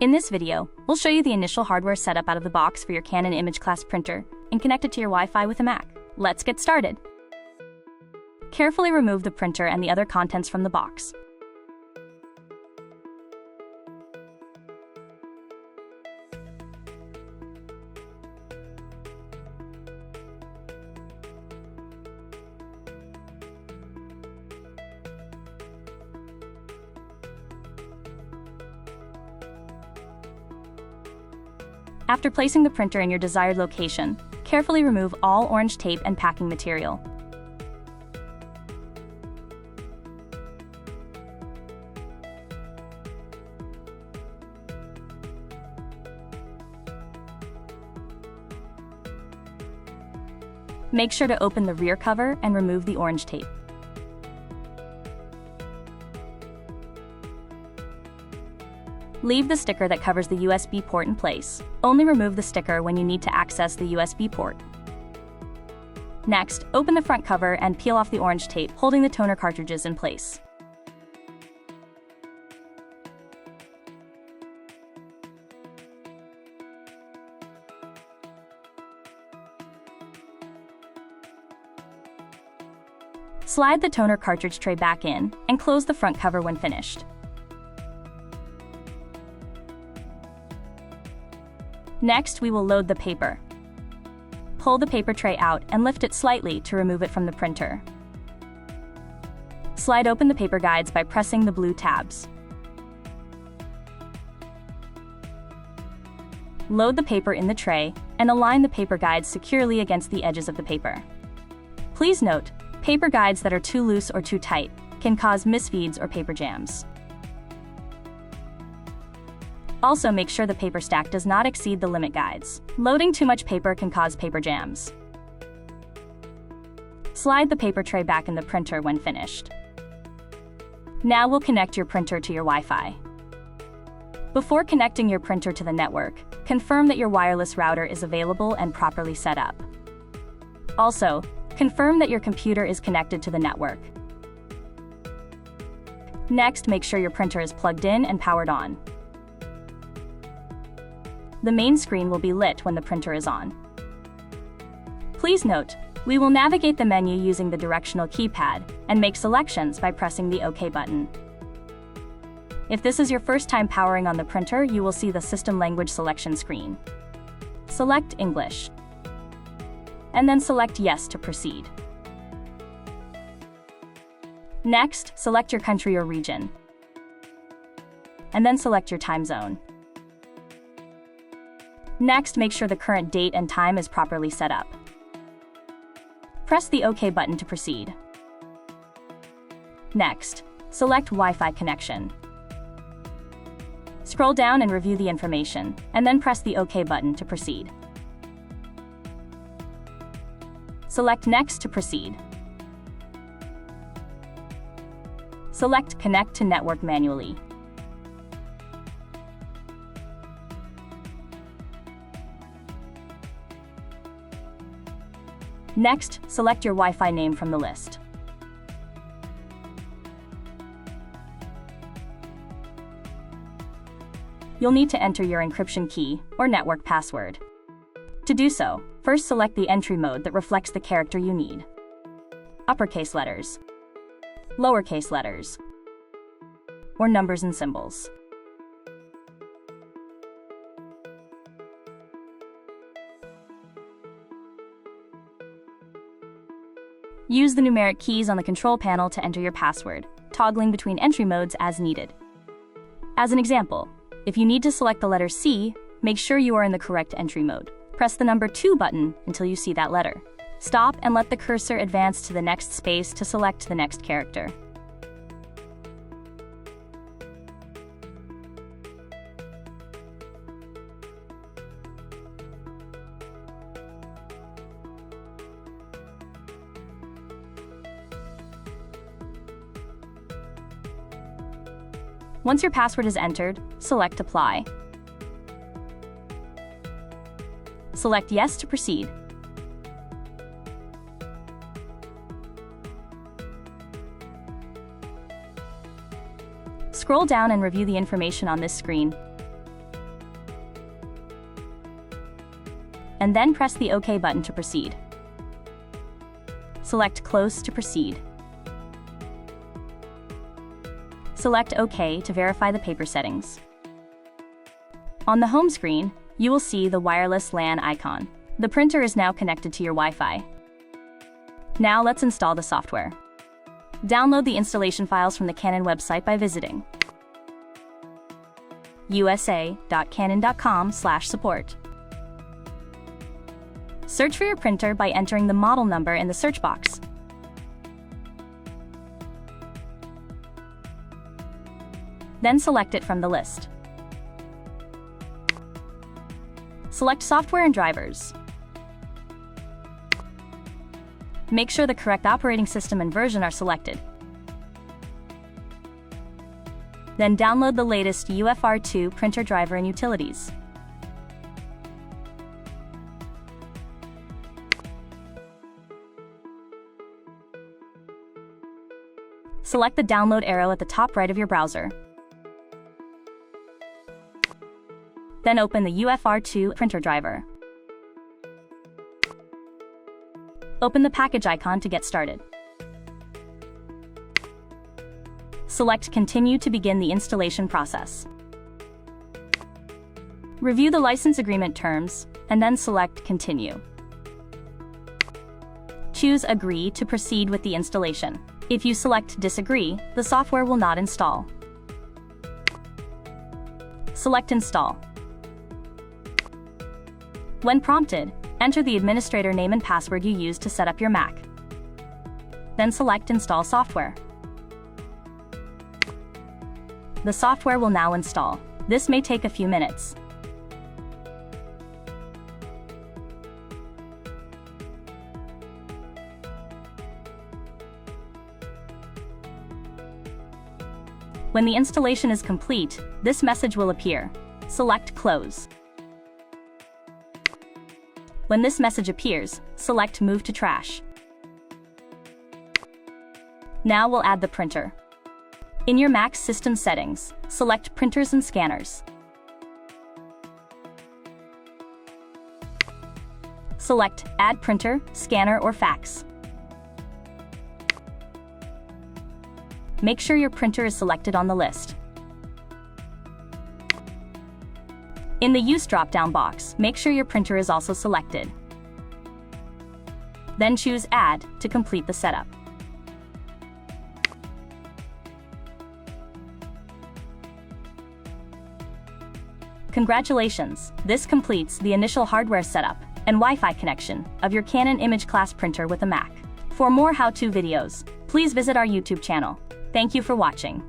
In this video, we'll show you the initial hardware setup out of the box for your Canon imageCLASS printer and connect it to your Wi-Fi with a Mac. Let's get started. Carefully remove the printer and the other contents from the box. After placing the printer in your desired location, carefully remove all orange tape and packing material. Make sure to open the rear cover and remove the orange tape. Leave the sticker that covers the USB port in place. Only remove the sticker when you need to access the USB port. Next, open the front cover and peel off the orange tape, holding the toner cartridges in place. Slide the toner cartridge tray back in and close the front cover when finished. Next, we will load the paper. Pull the paper tray out and lift it slightly to remove it from the printer. Slide open the paper guides by pressing the blue tabs. Load the paper in the tray and align the paper guides securely against the edges of the paper. Please note, paper guides that are too loose or too tight can cause misfeeds or paper jams. Also, make sure the paper stack does not exceed the limit guides. Loading too much paper can cause paper jams. Slide the paper tray back in the printer when finished. Now we'll connect your printer to your Wi-Fi. Before connecting your printer to the network, confirm that your wireless router is available and properly set up. Also, confirm that your computer is connected to the network. Next, make sure your printer is plugged in and powered on. The main screen will be lit when the printer is on. Please note, we will navigate the menu using the directional keypad and make selections by pressing the OK button. If this is your first time powering on the printer, you will see the system language selection screen. Select English, and then select Yes to proceed. Next, select your country or region, and then select your time zone. Next, make sure the current date and time is properly set up. Press the OK button to proceed. Next, select Wi-Fi connection. Scroll down and review the information, and then press the OK button to proceed. Select Next to proceed. Select Connect to Network manually. Next, select your Wi-Fi name from the list. You'll need to enter your encryption key or network password. To do so, first select the entry mode that reflects the character you need. Uppercase letters, lowercase letters, or numbers and symbols. Use the numeric keys on the control panel to enter your password, toggling between entry modes as needed. As an example, if you need to select the letter C, make sure you are in the correct entry mode. Press the number 2 button until you see that letter. Stop and let the cursor advance to the next space to select the next character. Once your password is entered, select Apply. Select Yes to proceed. Scroll down and review the information on this screen. and then press the OK button to proceed. Select Close to proceed. Select OK to verify the paper settings. On the home screen, you will see the wireless LAN icon. The printer is now connected to your Wi-Fi. Now let's install the software. Download the installation files from the Canon website by visiting usa.canon.com/support. Search for your printer by entering the model number in the search box. Then select it from the list. Select Software and Drivers. Make sure the correct operating system and version are selected. Then download the latest UFR2 printer driver and utilities. Select the download arrow at the top right of your browser. Then open the UFR2 printer driver. Open the package icon to get started. Select Continue to begin the installation process. Review the license agreement terms, and then select Continue. Choose Agree to proceed with the installation. If you select Disagree, the software will not install. Select Install. When prompted, enter the administrator name and password you used to set up your Mac. Then select Install Software. The software will now install. This may take a few minutes. When the installation is complete, this message will appear. Select Close. When this message appears, select Move to Trash. Now we'll add the printer. In your Mac's system settings, select Printers and Scanners. Select Add Printer, Scanner, or Fax. Make sure your printer is selected on the list. In the Use drop-down box, make sure your printer is also selected. Then choose Add to complete the setup. Congratulations! This completes the initial hardware setup and Wi-Fi connection of your Canon imageCLASS printer with a Mac. For more how-to videos, please visit our YouTube channel. Thank you for watching.